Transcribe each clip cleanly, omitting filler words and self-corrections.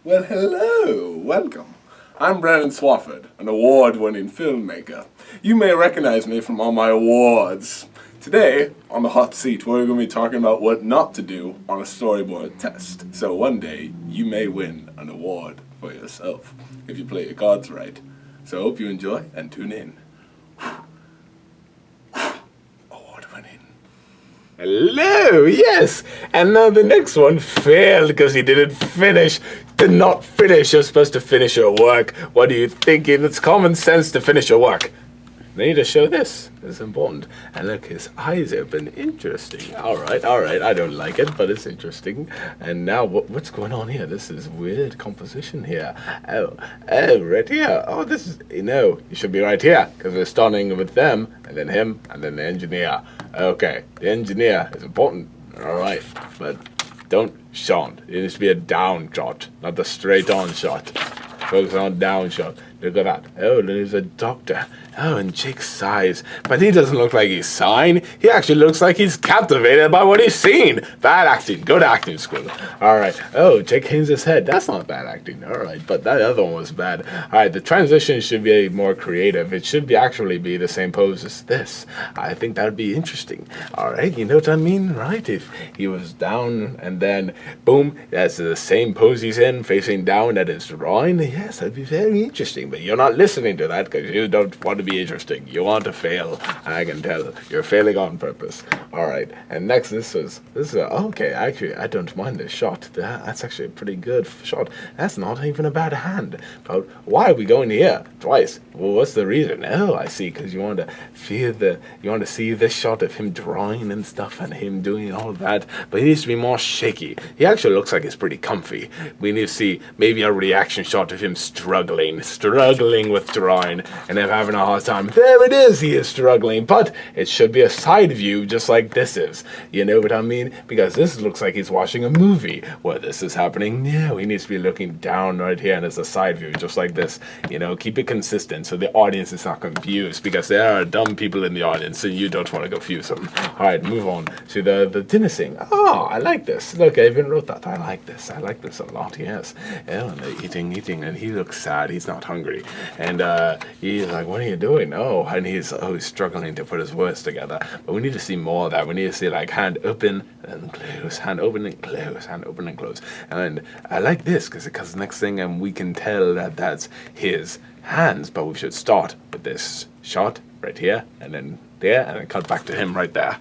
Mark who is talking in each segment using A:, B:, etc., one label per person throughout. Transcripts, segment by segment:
A: Well, hello, welcome. I'm Brandon Swafford, an award-winning filmmaker. You may recognize me from all my awards. Today, on the hot seat, we're going to be talking about what not to do on a storyboard test. So one day, you may win an award for yourself if you play your cards right. So I hope you enjoy and tune in. Award-winning.
B: Hello, yes, and now the next one failed because he did not finish. You're supposed to finish your work. What are you thinking? It's common sense to finish your work. They need to show this. It's important. And look, his eyes open. Interesting. All right. I don't like it, but it's interesting. And now, what's going on here? This is weird composition here. Oh, right here. Oh, this is, you should be right here, because we're starting with them, and then him, and then the engineer. Okay, the engineer is important. All right, but don't shot. It needs to be a down shot, not the straight on shot. Focus on down shot. Look at that. Oh, there's a doctor. Oh, and Jake sighs. But he doesn't look like he's sighing. He actually looks like he's captivated by what he's seen. Bad acting. Go to acting school. All right. Oh, Jake hangs his head. That's not bad acting. All right. But that other one was bad. All right. The transition should be more creative. It should actually be the same pose as this. I think that would be interesting. All right. You know what I mean, right? If he was down and then, boom, that's the same pose he's in, facing down at his drawing. Yes, that'd be very interesting. But you're not listening to that because you don't want to be interesting. You want to fail. I can tell. You're failing on purpose. All right. And next, this is okay. Actually, I don't mind this shot. That's actually a pretty good shot. That's not even a bad hand. But why are we going here twice? Well, what's the reason? Oh, I see. Because you want to see this shot of him drawing and stuff and him doing all of that. But he needs to be more shaky. He actually looks like he's pretty comfy. We need to see maybe a reaction shot of him struggling with drawing and him having a hard time. There it is, he is struggling, but it should be a side view just like this is. You know what I mean? Because this looks like he's watching a movie where this is happening. No, he needs to be looking down right here and it's a side view just like this. Keep it consistent so the audience is not confused because there are dumb people in the audience and you don't want to confuse them. All right, move on to the dinner scene. Oh, I like this. Look, I even wrote that. I like this a lot, yes. Oh, and they're eating, and he looks sad. He's not hungry. And he's like, what are you doing? Oh, and he's struggling to put his words together. But we need to see more of that. We need to see like hand open and close, hand open and close, hand open and close. And I like this because next thing we can tell that that's his hands. But we should start with this shot right here and then there and then cut back to him right there.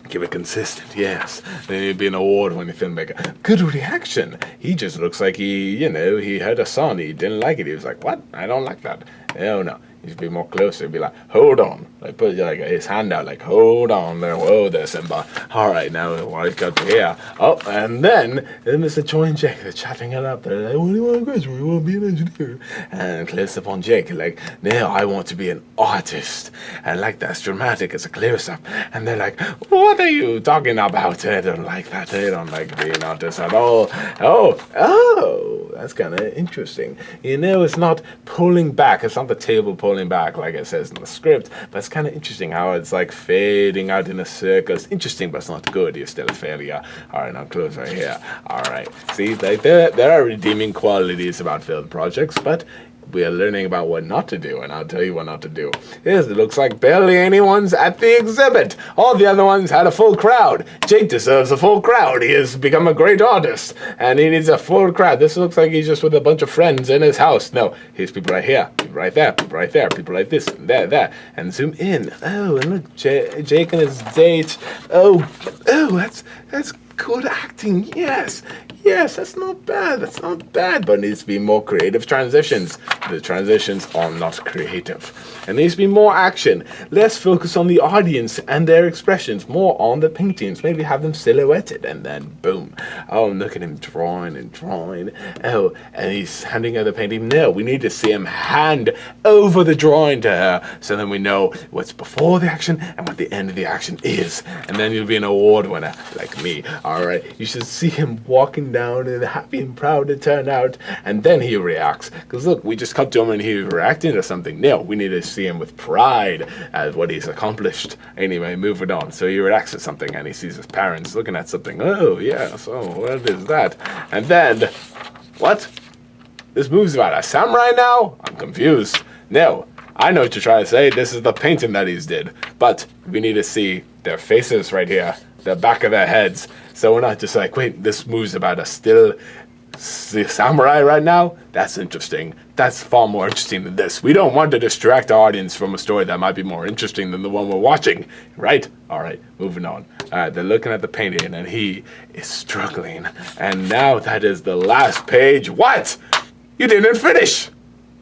B: Keep it consistent, yes. Then he'd be an award-winning filmmaker. Good reaction. He just looks like he heard a song. He didn't like it. He was like, what? I don't like that. Oh, no. He should be more closer. He'd be like, hold on. Like, put like his hand out, like, hold on there. Whoa there, Simba. All right, now what I got to here. Oh, and then Mr. Joy and Jake, they're chatting it up. They're like, what do you want to graduate? You want to be an engineer? And close up on Jake, like, no, I want to be an artist. And like, that's dramatic. It's a close up. And they're like, what are you talking about? I don't like that. I don't like being an artist at all. Oh, that's kind of interesting. It's not pulling back. It's not the table pulling back like it says in the script, but it's kind of interesting how it's like fading out in a circle. It's interesting, but it's not good. You're still a failure. All right, now close right here. All right, see, like there are redeeming qualities about film projects, but we are learning about what not to do, and I'll tell you what not to do. Yes, it looks like barely anyone's at the exhibit. All the other ones had a full crowd. Jake deserves a full crowd. He has become a great artist, and he needs a full crowd. This looks like he's just with a bunch of friends in his house. No, here's people right here, people right there, people right there, people like this, and there, and zoom in. Oh, and look, Jake and his date. Oh, that's good acting, yes, that's not bad, but it needs to be more creative transitions. The transitions are not creative. It needs to be more action, less focus on the audience and their expressions, more on the paintings, maybe have them silhouetted, and then boom. Oh, look at him drawing and drawing. Oh, and he's handing her the painting. No, we need to see him hand over the drawing to her, so then we know what's before the action and what the end of the action is, and then you'll be an award winner, like me. All right, you should see him walking down and happy and proud to turn out, and then he reacts. Because look, we just cut to him and he's reacting to something. No, we need to see him with pride at what he's accomplished. Anyway, moving on. So he reacts to something and he sees his parents looking at something. Oh, yes, oh, what is that? And then What? This movie's about a samurai now? I'm confused. No, I know what you're trying to say. This is the painting that he's did. But we need to see their faces right here, the back of their heads. So we're not just like, wait, this movie's about a still samurai right now? That's interesting. That's far more interesting than this. We don't want to distract our audience from a story that might be more interesting than the one we're watching, right? All right, moving on. They're looking at the painting and he is struggling. And now that is the last page. What? You didn't finish.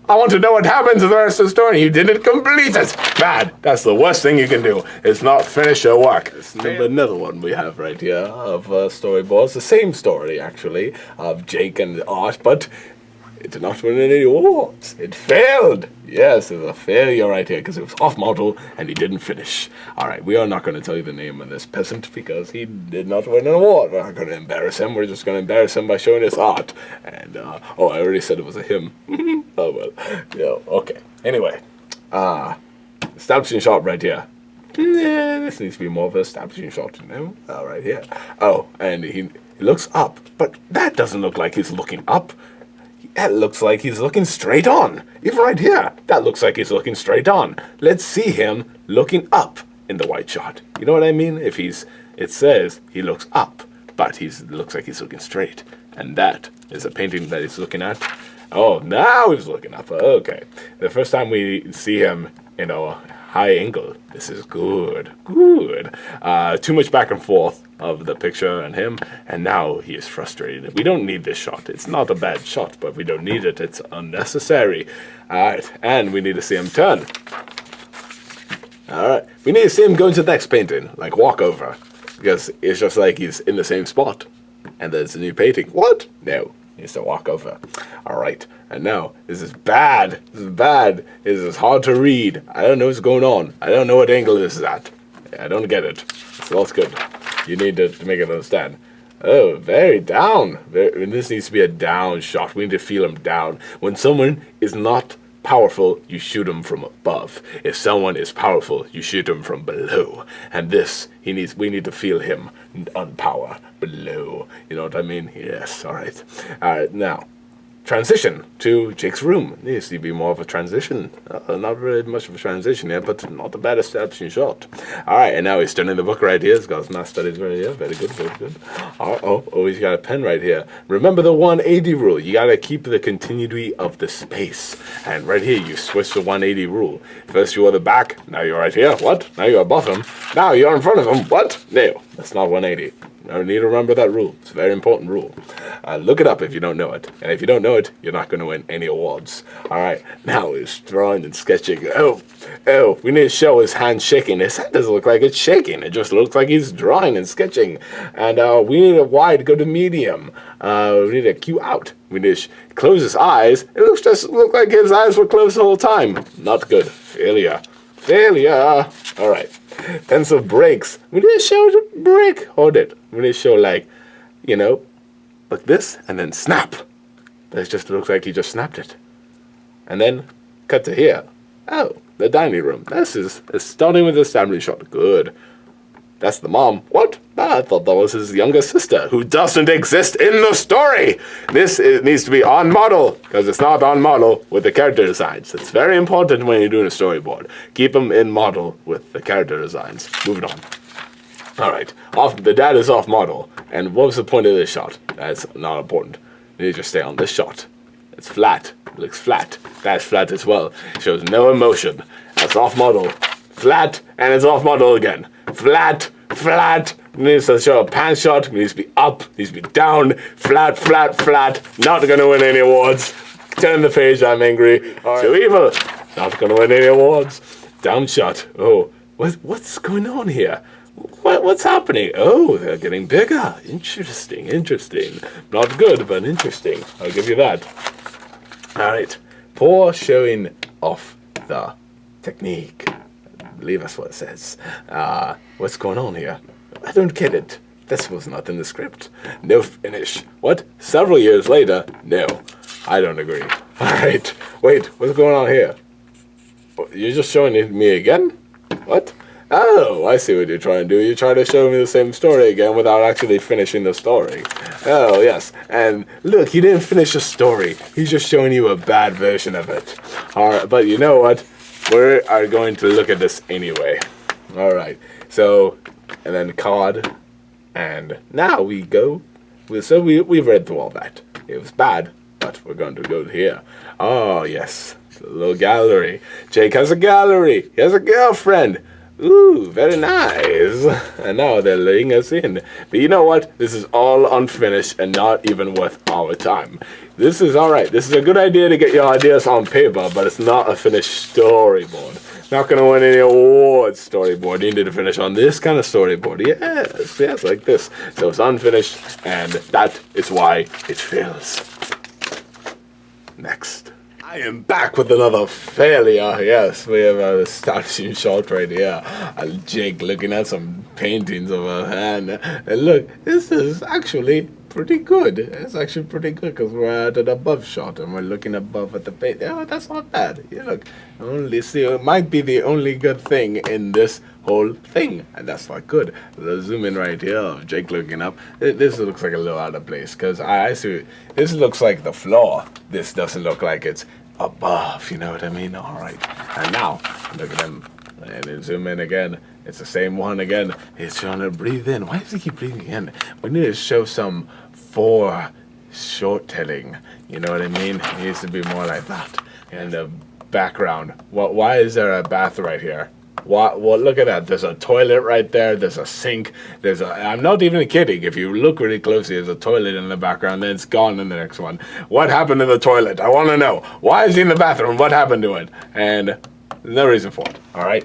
B: I want to know what happens in the rest of the story. You didn't complete it. Bad. That's the worst thing you can do, is not finish your work. Another one we have right here of storyboards. The same story, actually, of Jake and Art, but it did not win any awards. It failed. Yes, it was a failure right here because it was off model and he didn't finish. All right, we are not going to tell you the name of this peasant because he did not win an award. We're not going to embarrass him. We're just going to embarrass him by showing his art. And, oh, I already said it was a him. Oh, well, yeah, okay. Anyway, establishing shot right here. Yeah, this needs to be more of an establishing shot, you know? Right here. Oh, and he looks up, but that doesn't look like he's looking up. That looks like he's looking straight on. Even right here, that looks like he's looking straight on. Let's see him looking up in the white shot. You know what I mean? It says he looks up, but looks like he's looking straight. And that is a painting that he's looking at. Oh, now he's looking up. Okay. The first time we see him in a high angle, this is good. Good. Too much back and forth of the picture and him, and now he is frustrated. We don't need this shot. It's not a bad shot, but we don't need it. It's unnecessary. Alright, and we need to see him turn. Alright, we need to see him go into the next painting, like walk over, because it's just like he's in the same spot, and there's a new painting. What? No, he needs to walk over. Alright, and now, this is bad. This is bad. This is hard to read. I don't know what's going on. I don't know what angle this is at. I don't get it. So that's good. You need to make it understand. Oh, very down. This needs to be a down shot. We need to feel him down. When someone is not powerful, you shoot him from above. If someone is powerful, you shoot him from below. And we need to feel him on power below. You know what I mean? Yes, alright. Alright, now, transition to Jake's room. Needs to be more of a transition. Not really much of a transition yet, but not a bad establishing shot. Alright, and now he's turning the book right here. He's got his math studies right here. Very good, very good. Oh, he's got a pen right here. Remember the 180 rule. You gotta keep the continuity of the space. And right here, you switch the 180 rule. First you were the back, now you're right here. What? Now you're above him. Now you're in front of him. What? No, that's not 180. You need to remember that rule. It's a very important rule. Look it up if you don't know it. And if you don't know it, you're not going to win any awards. Alright, now he's drawing and sketching. Oh, we need to show his hand shaking. His hand doesn't look like it's shaking. It just looks like he's drawing and sketching. And we need a wide go to medium. We need a cue out. We need to close his eyes. It looks like his eyes were closed the whole time. Not good. Failure. Alright. Pencil breaks. We need to show the break. Hold it. We need to show like this, and then snap. It just looks like he just snapped it. And then cut to here. Oh, the dining room. This is starting with the establishing shot. Good. That's the mom. What? I thought that was his younger sister, who doesn't exist in the story. It needs to be on model, because it's not on model with the character designs. It's very important when you're doing a storyboard. Keep them in model with the character designs. Moving on. Alright, the dad is off model. And what was the point of this shot? That's not important. You need to just stay on this shot. It's flat. It looks flat. That's flat as well. It shows no emotion. That's off model. Flat, and it's off model again. Flat. It needs to show a pan shot. It needs to be up. It needs to be down. Flat. Not gonna win any awards. Turn the page, I'm angry. Too evil. Not gonna win any awards. Down shot. Oh, what's going on here? What's happening? Oh, they're getting bigger. Interesting. Not good, but interesting. I'll give you that. Alright. Poor showing off the technique. I believe that's what it says. What's going on here? I don't get it. This was not in the script. No finish. What? Several years later? No. I don't agree. Alright. Wait, what's going on here? You're just showing it to me again? What? Oh, I see what you're trying to do. You're trying to show me the same story again without actually finishing the story. Oh, yes. And look, he didn't finish the story. He's just showing you a bad version of it. All right, but you know what? We are going to look at this anyway. All right. So, and then card. And now we go. So we've read through all that. It was bad, but we're going to go here. Oh, yes. A little gallery. Jake has a gallery. He has a girlfriend. Ooh, very nice. And now they're letting us in. But you know what? This is all unfinished and not even worth our time. This is alright. This is a good idea to get your ideas on paper, but it's not a finished storyboard. Not going to win any awards, storyboard. You need to finish on this kind of storyboard. Yes, like this. So it's unfinished, and that is why it fails. Next. I am back with another failure. Yes, we have a astonishing shot right here. Jake looking at some paintings of a hand. And look, this is actually pretty good. It's actually pretty good because we're at an above shot and we're looking above at the paint. Oh, that's not bad. You look, only see, it might be the only good thing in this whole thing, and that's not good. Let's zoom in right here of Jake looking up. This looks like a little out of place because I see this looks like the floor. This doesn't look like it's above, you know what I mean? All right, and now look at him, and then zoom in again. It's the same one again. He's trying to breathe in. Why does he keep breathing in? We need to show some foreshortening. You know what I mean? It needs to be more like that. And the background. Why is there a bath right here? Well, look at that. There's a toilet right there. There's a sink. I'm not even kidding. If you look really closely, there's a toilet in the background. Then it's gone in the next one. What happened to the toilet? I want to know. Why is he in the bathroom? What happened to it? And no reason for it. All right.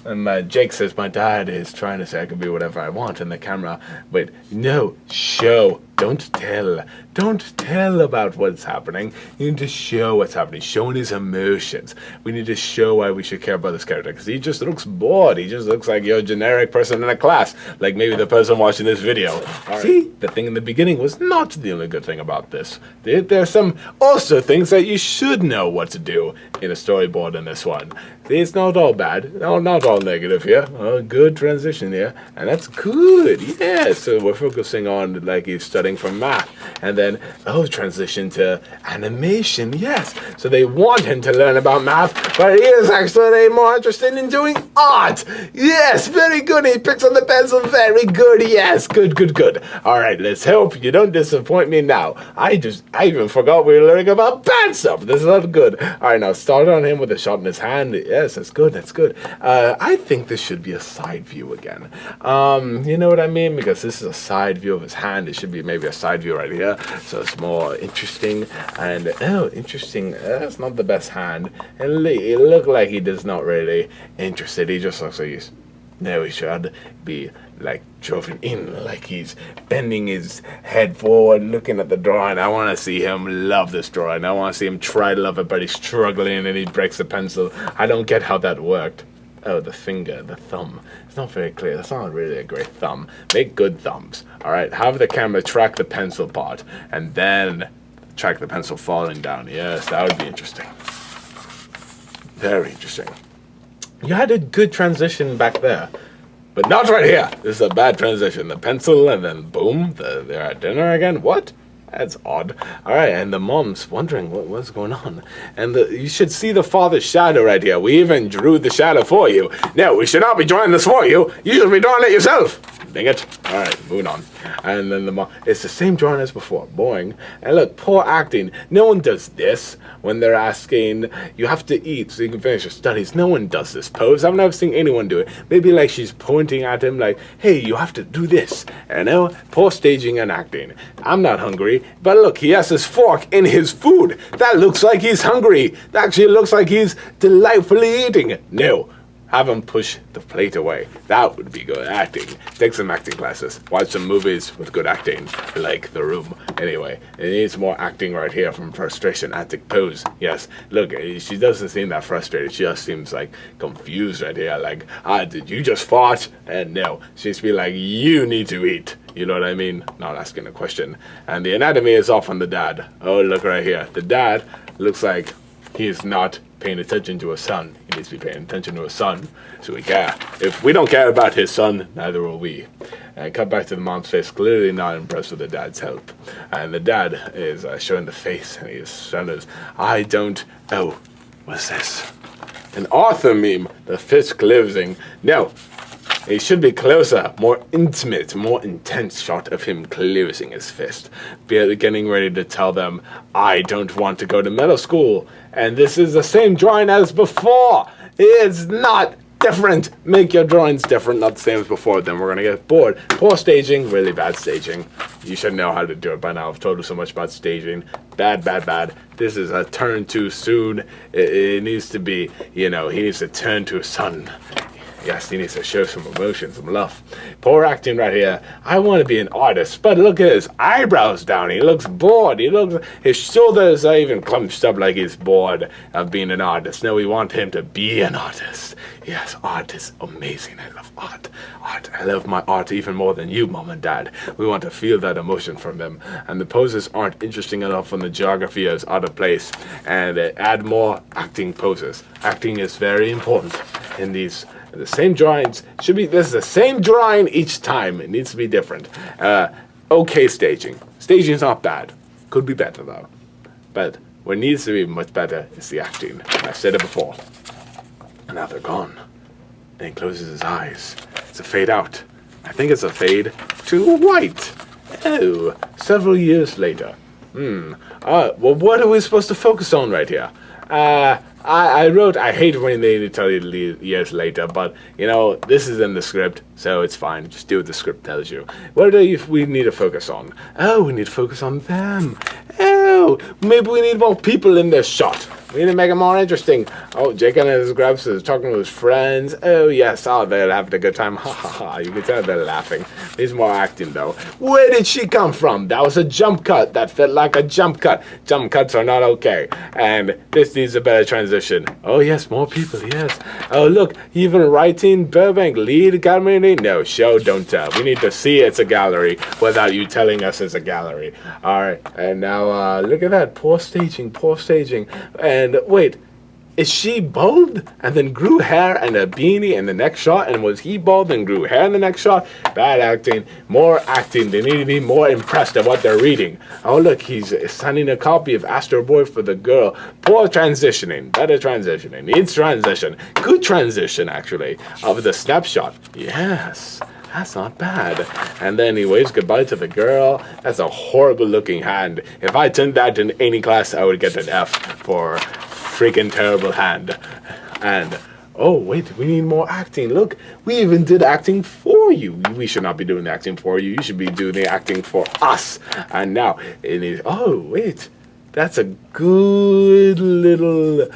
B: And Jake says, my dad is trying to say I can be whatever I want in the camera. But no, show. Don't tell. Don't tell about what's happening. You need to show what's happening. Showing his emotions. We need to show why we should care about this character. Because he just looks bored. He just looks like you're a generic person in a class. Like maybe the person watching this video. Right. See, the thing in the beginning was not the only good thing about this. There's some also things that you should know what to do in a storyboard in this one. See, it's not all bad. No, not all negative here. Oh, good transition here. And that's good. Yeah, so we're focusing on like he's studying for math. And then, transition to animation, yes. So they want him to learn about math, but he is actually more interested in doing art. Yes, very good. He picks up the pencil, very good. Yes, good. All right, let's hope you don't disappoint me now. I even forgot we were learning about bad stuff. This is not good. All right, now start on him with a shot in his hand. Yes, that's good. I think this should be a side view again. You know what I mean? Because this is a side view of his hand. It should be maybe a side view right here, so it's more interesting. And interesting. That's not the best hand. And it looked like he does not really interested. He just looks like he should be like driven in, like he's bending his head forward, looking at the drawing. I want to see him love this drawing. I want to see him try to love it, but he's struggling and he breaks the pencil. I don't get how that worked. Oh, the finger, the thumb. It's not very clear. That's not really a great thumb. Make good thumbs. All right, have the camera track the pencil part and then track the pencil falling down. Yes, that would be interesting. Very interesting. You had a good transition back there, but not right here. This is a bad transition. The pencil and then boom, they're at dinner again. What? That's odd. All right, and the mom's wondering what's going on. And you should see the father's shadow right here. We even drew the shadow for you. No, we should not be drawing this for you. You should be drawing it yourself. Dang it. All right, moving on. And then the mom, it's the same drawing as before. Boring. And look, poor acting. No one does this when they're asking, you have to eat so you can finish your studies. No one does this pose. I've never seen anyone do it. Maybe like she's pointing at him like, hey, you have to do this. You know, poor staging and acting. I'm not hungry, but look, he has his fork in his food. That looks like he's hungry. That actually looks like he's delightfully eating. No. Have him push the plate away. That would be good acting. Take some acting classes. Watch some movies with good acting, like The Room. Anyway, it needs more acting right here from frustration. Acting pose. Yes. Look, she doesn't seem that frustrated. She just seems like confused right here. Like, did you just fart? And no. She needs to be like, you need to eat. You know what I mean? Not asking a question. And the anatomy is off on the dad. Oh, look right here. The dad looks like he is not paying attention to his son. He needs to be paying attention to his son, so we care. If we don't care about his son, neither will we. And cut back to the mom's face, clearly not impressed with the dad's help. And the dad is showing the face, and he's showing his, I don't... Oh, what's this? An Arthur meme, the fist closing. No, it should be closer, more intimate, more intense shot of him closing his fist. Getting ready to tell them, I don't want to go to middle school. And this is the same drawing as before. It's not different. Make your drawings different, not the same as before. Then we're going to get bored. Poor staging, really bad staging. You should know how to do it by now. I've told you so much about staging. Bad, bad, bad. This is a turn too soon. It needs to be, he needs to turn to his son. Yes, he needs to show some emotion, some love. Poor acting right here. I want to be an artist, but look at his eyebrows down. He looks bored. His shoulders are even clumped up like he's bored of being an artist. No, we want him to be an artist. Yes, art is amazing. I love art. I love my art even more than you, Mom and Dad. We want to feel that emotion from them. And the poses aren't interesting enough when the geography is out of place. And add more acting poses. Acting is very important in these. The same drawings should be, this is the same drawing each time. It needs to be different. Okay staging. Staging is not bad. Could be better though. But what needs to be much better is the acting. I've said it before. And now they're gone. And he closes his eyes. It's a fade out. I think it's a fade to white. Oh, several years later. Well, what are we supposed to focus on right here? I wrote, I hate when they tell you years later, but, this is in the script, so it's fine. Just do what the script tells you. What do we need to focus on? Oh, we need to focus on them. Oh, maybe we need more people in this shot. We need to make it more interesting. Oh, Jake and his grubs is talking to his friends. Oh, yes. Oh, they're having a good time. Ha, ha, ha. You can tell they're laughing. Needs more acting, though. Where did she come from? That was a jump cut. That felt like a jump cut. Jump cuts are not okay. And this needs a better transition. Oh, yes. More people. Yes. Oh, look. Even writing Burbank lead gallery? No, show, don't tell. We need to see it's a gallery without you telling us it's a gallery. All right. And now, look at that. Poor staging. Poor staging. And wait, is she bald and then grew hair and a beanie in the next shot? And was he bald and grew hair in the next shot? Bad acting. More acting. They need to be more impressed at what they're reading. Oh, look, he's signing a copy of Astro Boy for the girl. Poor transitioning. Better transitioning. Needs transition. Good transition, actually, of the snapshot. Yes. That's not bad. And then he waves goodbye to the girl. That's a horrible looking hand. If I turned that in any class, I would get an F for freaking terrible hand. And, oh, wait, we need more acting. Look, we even did acting for you. We should not be doing the acting for you. You should be doing the acting for us. And now, it is, oh, wait. That's a good little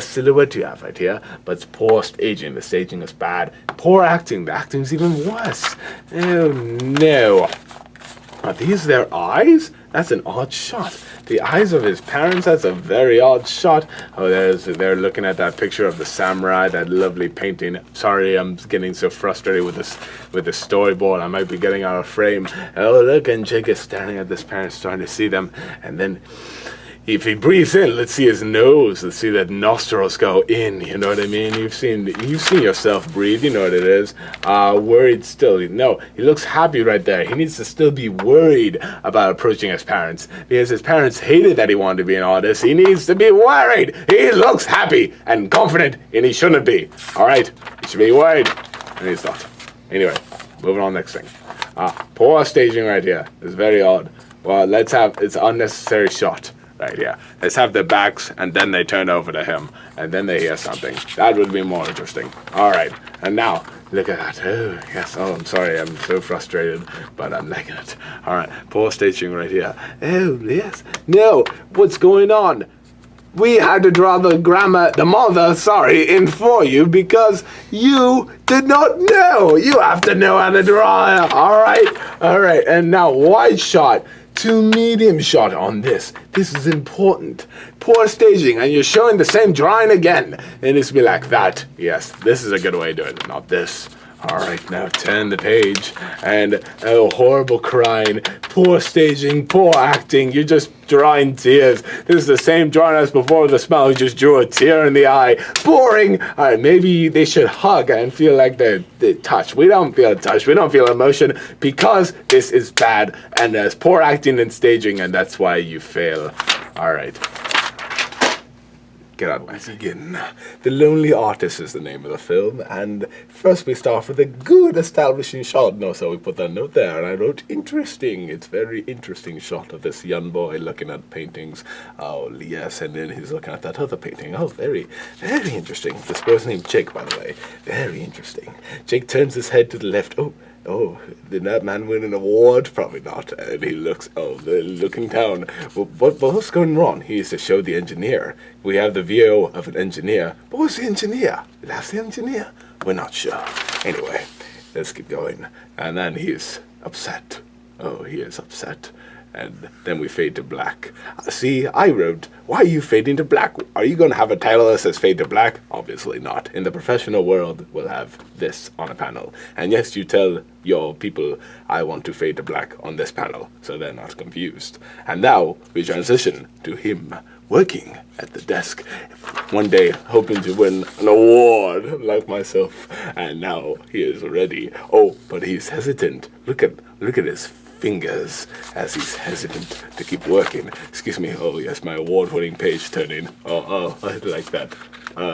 B: silhouette you have right here. But it's poor staging. The staging is bad. Poor acting. The acting's even worse. Oh, no. Are these their eyes? That's an odd shot. The eyes of his parents, that's a very odd shot. Oh, they're looking at that picture of the samurai, that lovely painting. Sorry, I'm getting so frustrated with the storyboard. I might be getting out of frame. Oh, look, and Jake is staring at his parents, trying to see them. And then if he breathes in, let's see his nose. Let's see that nostrils go in. You know what I mean? You've seen yourself breathe. You know what it is. Worried still. No, he looks happy right there. He needs to still be worried about approaching his parents because his parents hated that he wanted to be an artist. He needs to be worried. He looks happy and confident, and he shouldn't be. All right, he should be worried, and he's not. Anyway, moving on. Next thing. Poor staging right here. It's very odd. Well, it's unnecessary shot. Right here. Let's have the backs, and then they turn over to him, and then they hear something. That would be more interesting. All right, and now, look at that. Oh, yes. Oh, I'm sorry. I'm so frustrated, but I'm liking it. All right, poor staging right here. Oh, yes. No, what's going on? We had to draw the mother, in for you because you did not know. You have to know how to draw. All right, and now wide shot to medium shot on this. This is important. Poor staging, and you're showing the same drawing again. It needs to be like that. Yes, this is a good way to do it, not this. All right, now turn the page, and horrible crying, poor staging, poor acting. You're just drawing tears. This is the same drawing as before the smell. You just drew a tear in the eye. Boring. All right, maybe they should hug and feel like they're touched. We don't feel touched. We don't feel emotion because this is bad, and there's poor acting and staging, and that's why you fail. All right. Get out of my again. The Lonely Artist is the name of the film, and first we start with a good establishing shot. No, so we put that note there, and I wrote interesting. It's very interesting shot of this young boy looking at paintings. Oh, yes, and then he's looking at that other painting. Oh, very, very interesting. This boy's named Jake, by the way. Very interesting. Jake turns his head to the left. Oh, did that man win an award? Probably not. And he looks, they're looking down. Well, what's going on? He is to show the engineer. We have the VO of an engineer. But what's the engineer? That's the engineer? We're not sure. Anyway, let's keep going. And then he's upset. Oh, he is upset. And then we fade to black. See, I wrote, why are you fading to black? Are you going to have a title that says fade to black? Obviously not. In the professional world, we'll have this on a panel. And yes, you tell your people, I want to fade to black on this panel, so they're not confused. And now we transition to him working at the desk, one day hoping to win an award like myself. And now he is ready. Oh, but he's hesitant. Look at his fingers as he's hesitant to keep working. Excuse me. Oh yes, my award-winning page turning. Oh, I like that.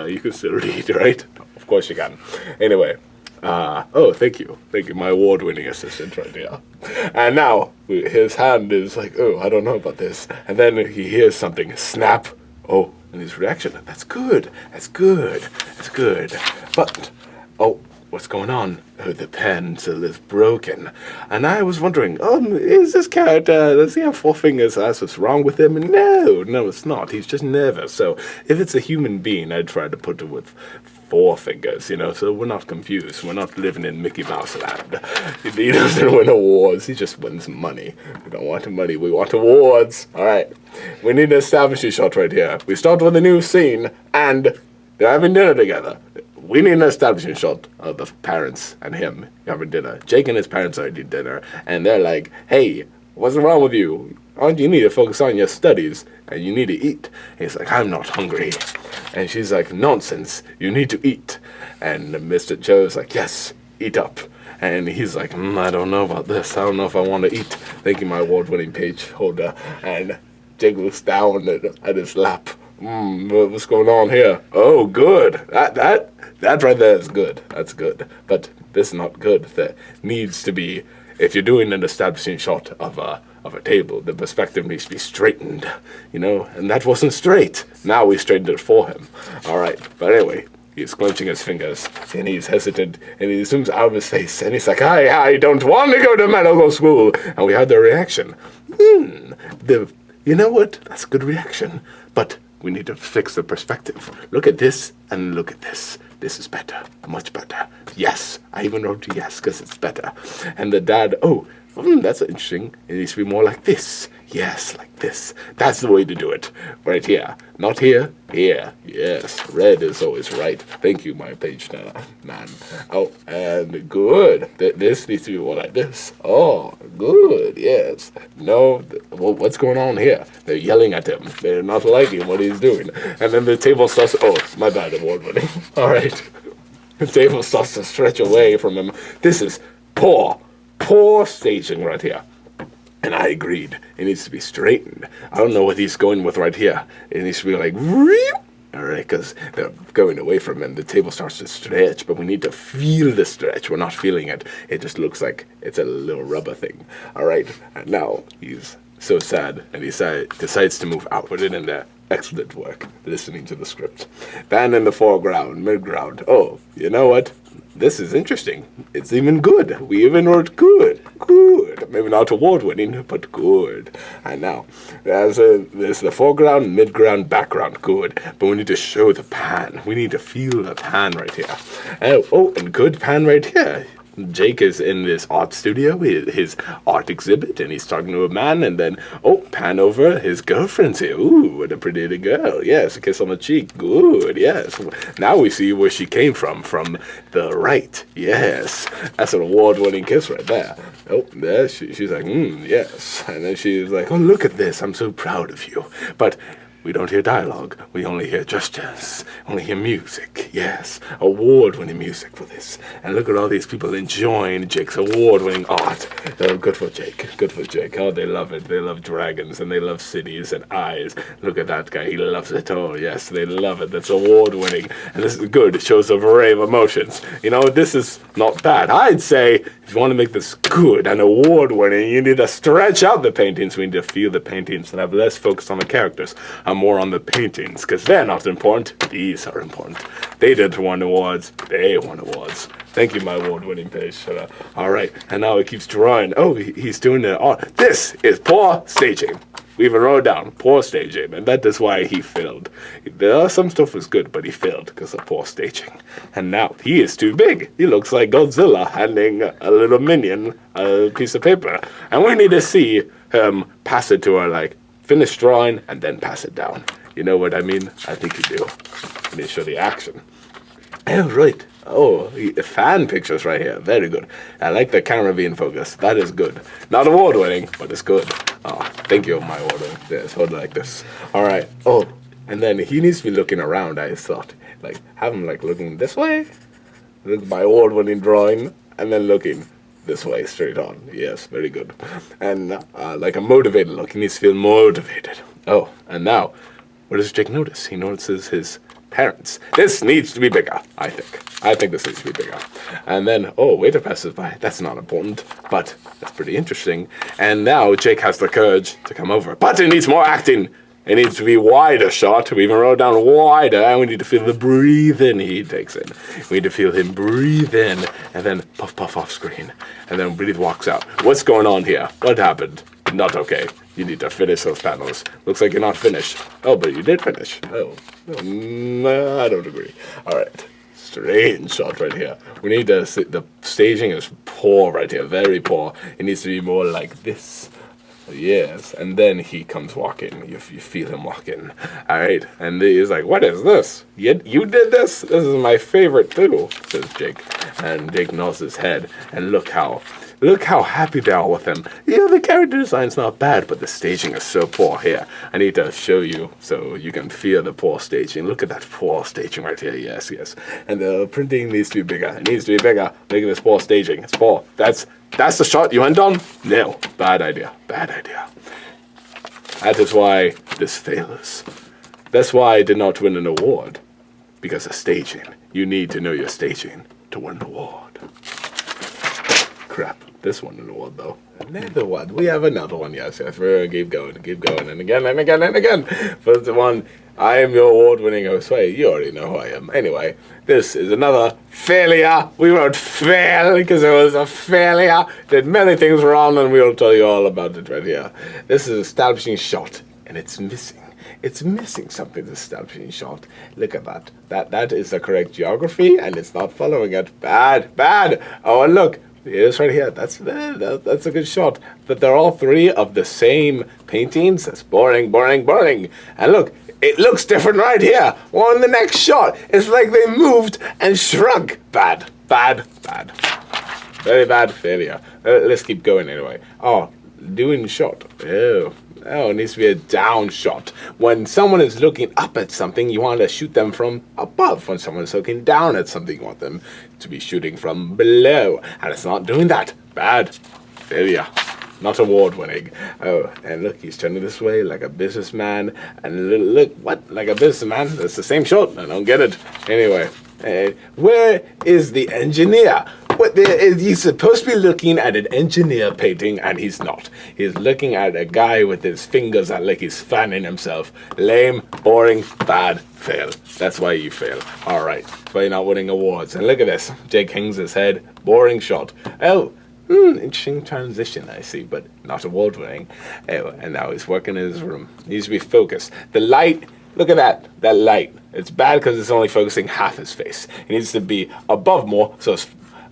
B: You can still read, right? Of course you can. Anyway, thank you, my award-winning assistant right here. And now his hand is like, oh, I don't know about this. And then he hears something snap. Oh, and his reaction. That's good. But what's going on? Oh, the pencil is broken. And I was wondering, is this character, does he have 4 fingers? That's what's wrong with him? No, it's not. He's just nervous. So if it's a human being, I'd try to put it with 4 fingers, so we're not confused. We're not living in Mickey Mouse land. He doesn't win awards. He just wins money. We don't want money. We want awards. All right. We need an establishing shot right here. We start with a new scene, and they're having dinner together. We need an establishing shot of the parents and him having dinner. Jake and his parents are eating dinner, and they're like, hey, what's wrong with you? You need to focus on your studies, and you need to eat. And he's like, I'm not hungry. And she's like, nonsense, you need to eat. And Mr. Joe's like, yes, eat up. And he's like, I don't know about this. I don't know if I want to eat. Thank you, my award-winning page holder. And Jake looks down at his lap. What's going on here? Oh, good. That right there is good. That's good. But this is not good. There needs to be, if you're doing an establishing shot of a table, the perspective needs to be straightened, and that wasn't straight. Now we straightened it for him. All right. But anyway, he's clenching his fingers, and he's hesitant, and he zooms out of his face, and he's like, I don't want to go to medical school. And we had the reaction. You know what? That's a good reaction. But we need to fix the perspective. Look at this and look at this. This is better. Much better. Yes. I even wrote yes because it's better. And the dad, that's interesting. It needs to be more like this. Yes, like this. That's the way to do it. Right here. Not here. Here. Yes. Red is always right. Thank you, my page man. Oh, and good. This needs to be more like this. Oh, good. Yes. No. What's going on here? They're yelling at him. They're not liking what he's doing. And then the table starts. Oh, my bad, award winning. All right. The table starts to stretch away from him. This is poor staging right here. And I agreed. It needs to be straightened. I don't know what he's going with right here. It needs to be like, all right, because they're going away from him. The table starts to stretch, but we need to feel the stretch. We're not feeling it. It just looks like it's a little rubber thing. All right, and now he's so sad, and he decides to move out. Put it in there. Excellent work, listening to the script. Band in the foreground, midground. Oh, you know what? This is interesting. It's even good. We even wrote good. Good. Maybe not award-winning, but good. And now, there's the foreground, midground, background. Good. But we need to show the pan. We need to feel the pan right here. And good pan right here. Jake is in this art studio, his art exhibit, and he's talking to a man, and then, pan over, his girlfriend's here. Ooh, what a pretty little girl. Yes, a kiss on the cheek. Good, yes. Now we see where she came from the right. Yes, that's an award-winning kiss right there. There she's like, yes. And then she's like, oh, look at this. I'm so proud of you. But we don't hear dialogue. We only hear gestures. Only hear music. Yes, award-winning music for this. And look at all these people enjoying Jake's award-winning art. Oh, good for Jake. Good for Jake. Oh, they love it. They love dragons, and they love cities and eyes. Look at that guy. He loves it all. Yes, they love it. That's award-winning. And this is good. It shows a array of emotions. You know, this is not bad. I'd say if you want to make this good and award-winning, you need to stretch out the paintings. We need to feel the paintings and have less focus on the characters. More on the paintings, because they're not important. These are important. They didn't win awards. They won awards. Thank you, my award-winning page. All right, and now he keeps drawing. Oh, he's doing the art. This is poor staging. We even wrote down poor staging, and that is why he failed. Some stuff was good, but he failed because of poor staging. And now he is too big. He looks like Godzilla handing a little minion a piece of paper, and we need to see him pass it to her like, finish drawing and then pass it down. You know what I mean? I think you do. Let me show the action. Oh, right. Oh, fan pictures right here. Very good. I like the camera being focused. That is good. Not award-winning, but it's good. Oh, thank you, my award-winning. Yes, hold it like this. All right. Oh, and then he needs to be looking around, I thought. Like, have him, like, looking this way. Look at my award-winning drawing. And then looking this way, straight on. Yes, very good. And like a motivated look. He needs to feel motivated. Oh, and now, what does Jake notice? He notices his parents. This needs to be bigger, I think. I think this needs to be bigger. And then, waiter passes by. That's not important, but that's pretty interesting. And now Jake has the courage to come over. But it needs more acting. It needs to be wider shot. We even wrote down wider, and we need to feel the breathing he takes in. We need to feel him breathe in, and then puff, puff off screen. And then breathe walks out. What's going on here? What happened? Not okay. You need to finish those panels. Looks like you're not finished. Oh, but you did finish. I don't agree. All right. Strange shot right here. We need to see, the staging is poor right here. Very poor. It needs to be more like this. Yes, and then he comes walking. You feel him walking. All right, and he's like, "What is this? You did this? This is my favorite too," says Jake. And Jake nods his head, and look how happy they are with him. You know, the character design's not bad, but the staging is so poor here. I need to show you so you can feel the poor staging. Look at that poor staging right here. Yes. And the printing needs to be bigger. It needs to be bigger. Look at this poor staging. It's poor. That's the shot you went on? No. Bad idea. That is why this fails. That's why I did not win an award. Because of staging. You need to know your staging to win an award. Crap. This one an award though. Another one. We have another one. Yes. We're keep going, and again. For the one, I am your award-winning host. Wait, you already know who I am. Anyway, this is another failure. We wrote fail because it was a failure. Did many things wrong, and we'll tell you all about it right here. This is establishing shot, and it's missing. It's missing something, the establishing shot. Look at that. That is the correct geography, and it's not following it. Bad. Oh, and look. It is right here. That's a good shot. But they're all three of the same paintings. That's boring. And look, it looks different right here. Well, in the next shot, it's like they moved and shrunk. Bad. Very bad failure. Let's keep going anyway. Oh, doing shot. Oh, it needs to be a down shot. When someone is looking up at something, you want to shoot them from above. When someone is looking down at something, you want them to be shooting from below. And it's not doing that. Bad. Failure. Not award-winning. Oh, and look, he's turning this way like a businessman. And look, what? Like a businessman? That's the same shot. I don't get it. Anyway, where is the engineer? He's supposed to be looking at an engineer painting, and he's not. He's looking at a guy with his fingers out like he's fanning himself. Lame, boring, bad, fail. That's why you fail. All right, that's why you're not winning awards. And look at this. Jake hangs his head. Boring shot. Oh, interesting transition, I see, but not award-winning. Oh, and now he's working in his room. He needs to be focused. The light, look at that light. It's bad because it's only focusing half his face. It needs to be above more, so it's...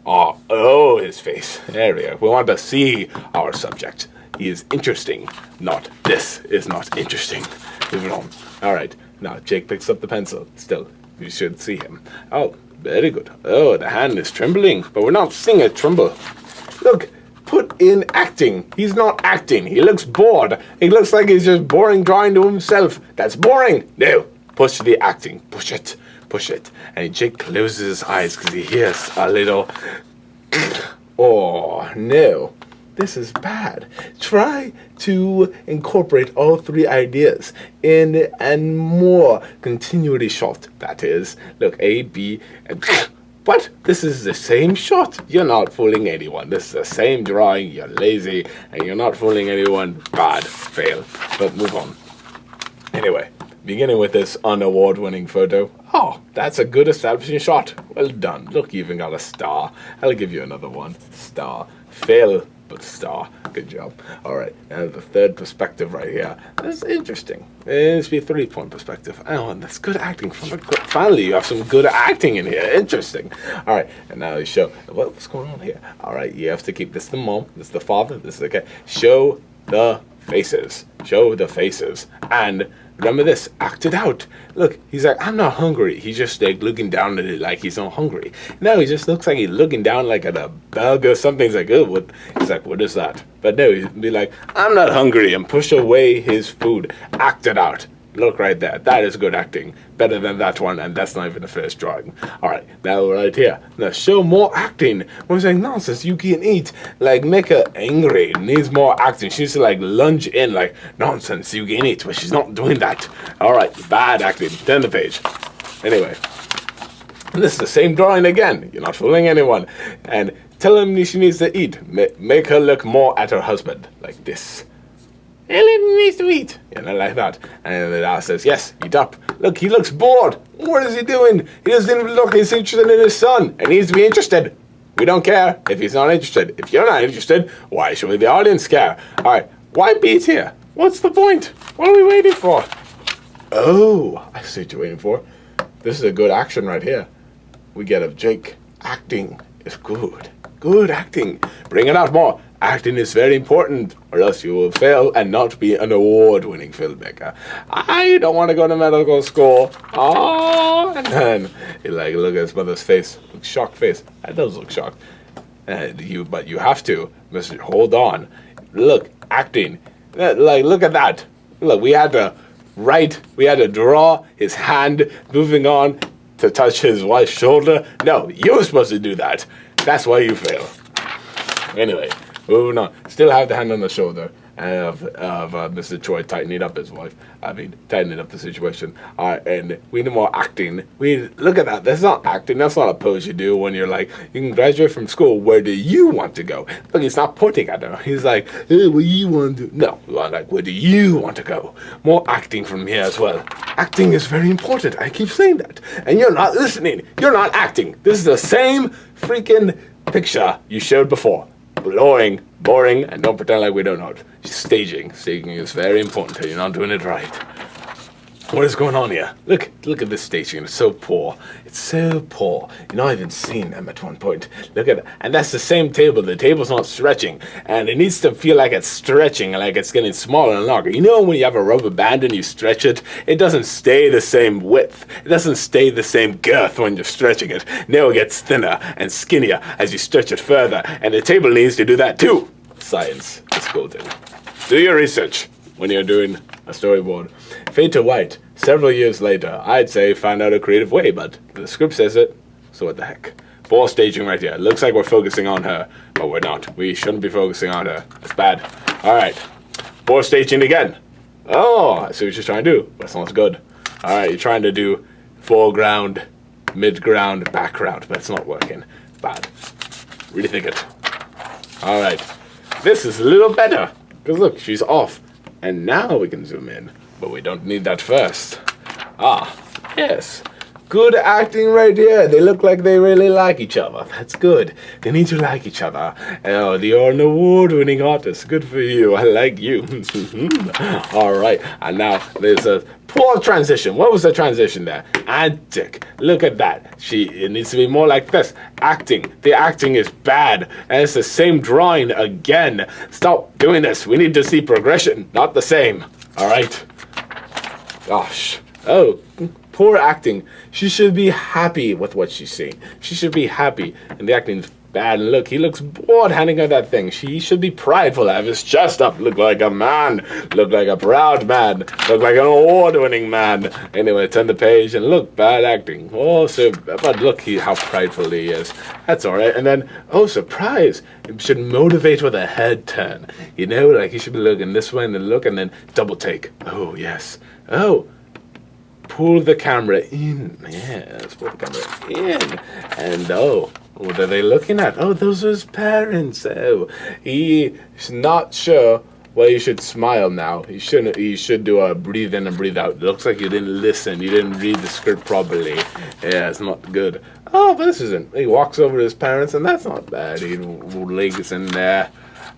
B: Oh, his face. There we go. We want to see our subject. He is interesting. Not this is not interesting. Moving on. All right. Now Jake picks up the pencil. Still, you should see him. Oh, very good. Oh, the hand is trembling, but we're not seeing it tremble. Look, put in acting. He's not acting. He looks bored. He looks like he's just boring drawing to himself. That's boring. No, push the acting. Push it. Push it. And Jake closes his eyes because he hears a little... Oh, no. This is bad. Try to incorporate all three ideas in and more continuity shot. That is, look, A, B, and... What? This is the same shot. You're not fooling anyone. This is the same drawing. You're lazy, and you're not fooling anyone. Bad. Fail. But move on. Anyway, beginning with this unaward-winning photo. Oh, that's a good establishing shot. Well done. Look, you even got a star. I'll give you another one. Star. Fail, but star. Good job. All right, now the third perspective right here. That's interesting. It's be a 3-point perspective. Oh, and that's good acting from it. Finally, you have some good acting in here. Interesting. All right, and now you show what's going on here. All right, you have to keep this the mom, this the father, this is okay. Show the faces. Show the faces. And remember this, act it out. Look, he's like, I'm not hungry. He's just like looking down at it like he's not hungry. No, he just looks like he's looking down like at a bug or something. He's like, oh, what? He's like, what is that? But no, he'd be like, I'm not hungry, and push away his food. Act it out. Look right there. That is good acting. Better than that one, and that's not even the first drawing. All right, now right here. Now show more acting. We're saying nonsense. You can eat. Like, make her angry. Needs more acting. She needs to like lunge in like nonsense. You can eat, but she's not doing that. All right, bad acting. Turn the page. Anyway, this is the same drawing again. You're not fooling anyone. And tell him she needs to eat. Make her look more at her husband like this. Ellen needs to eat. You know, like that. And the dad says, yes, eat up. Look, he looks bored. What is he doing? He doesn't even look, he's interested in his son. And he needs to be interested. We don't care if he's not interested. If you're not interested, why should we the audience care? All right, why beat here? What's the point? What are we waiting for? Oh, I see what you're waiting for. This is a good action right here. We get a Jake. Acting is good. Good acting. Bring it out more. Acting is very important, or else you will fail and not be an award-winning filmmaker. I don't want to go to medical school. Oh, and then you like look at his mother's face, shocked face. That does look shocked. But you have to, Mr. Hold on. Look, acting. Like, look at that. Look, we had to draw his hand moving on to touch his wife's shoulder. No, you were supposed to do that. That's why you fail. Anyway. Moving on. Still have the hand on the shoulder of Mr. Troy tightening up his wife. Tightening up the situation. And we need more acting. Look at that. That's not acting. That's not a pose you do when you're like, you can graduate from school. Where do you want to go? Look, he's not pointing at her. He's like, hey, what do you want to do? No, we want like, where do you want to go? More acting from here as well. Acting is very important. I keep saying that. And you're not listening. You're not acting. This is the same freaking picture you showed before. Boring, and don't pretend like we don't know it. Staging is very important. You're not doing it right. What is going on here? Look at this staging. It's so poor. It's so poor. You're not even seeing them at one point. Look at it. And that's the same table. The table's not stretching. And it needs to feel like it's stretching, like it's getting smaller and longer. You know when you have a rubber band and you stretch it, it doesn't stay the same width. It doesn't stay the same girth when you're stretching it. No, it gets thinner and skinnier as you stretch it further. And the table needs to do that too. Science is golden. Do your research when you're doing a storyboard. Fade to white. Several years later, I'd say find out a creative way, but the script says it, so what the heck. Poor staging right here. Looks like we're focusing on her, but we're not. We shouldn't be focusing on her. That's bad. All right. Poor staging again. Oh, I see what you're trying to do. That sounds good. All right, you're trying to do foreground, mid-ground, background, but it's not working. Bad. Rethink it. All right. This is a little better, because look, she's off. And now we can zoom in, but we don't need that first. Ah, yes. good acting right here. They look like they really like each other. That's good. They need to like each other. Oh, you're an award-winning artist. Good for you. I like you. All right. And now there's a poor transition. What was the transition there? Antic. Look at that. It needs to be more like this. Acting. The acting is bad. And it's the same drawing again. Stop doing this. We need to see progression, not the same. All right. Gosh. Oh, poor acting. She should be happy with what she's seeing. She should be happy. And the acting's bad. And look, he looks bored handing her that thing. She should be prideful, have his chest up, look like a man, look like a proud man, look like an award-winning man. Anyway, turn the page and look, bad acting. Oh, so, but look how prideful he is. That's all right. And then, oh, surprise. It should motivate with a head turn. You know, like he should be looking this way and then look and then double take. Oh, yes. Oh. Pull the camera in. Yes, pull the camera in. And oh, what are they looking at? Oh, those are his parents. Oh, he's not sure. Well, you should smile now. You shouldn't. You should do a breathe in and breathe out. It looks like you didn't listen. You didn't read the script properly. Yeah, it's not good. Oh, but this isn't. He walks over to his parents, and that's not bad. He legs in there,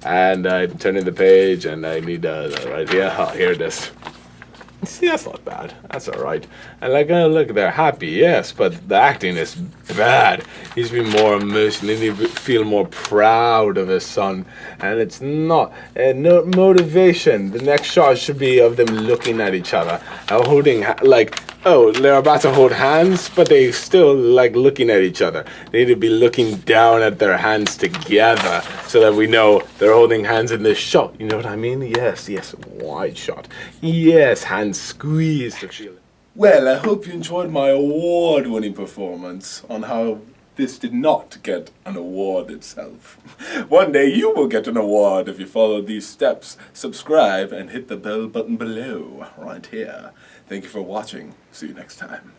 B: and I'm turning the page, and I need right here. Oh, here it is. See, that's not bad. That's all right. And like, look, they're happy, yes, but the acting is bad. He needs to be more emotional. He needs to feel more proud of his son. And it's not. No motivation. The next shot should be of them looking at each other. Holding, like, oh, they're about to hold hands, but they still like looking at each other. They need to be looking down at their hands together so that we know they're holding hands in this shot. You know what I mean? Yes, wide shot. Yes, hands squeezed.
A: Well, I hope you enjoyed my award-winning performance on how this did not get an award itself. One day you will get an award if you follow these steps. Subscribe and hit the bell button below, right here. Thank you for watching. See you next time.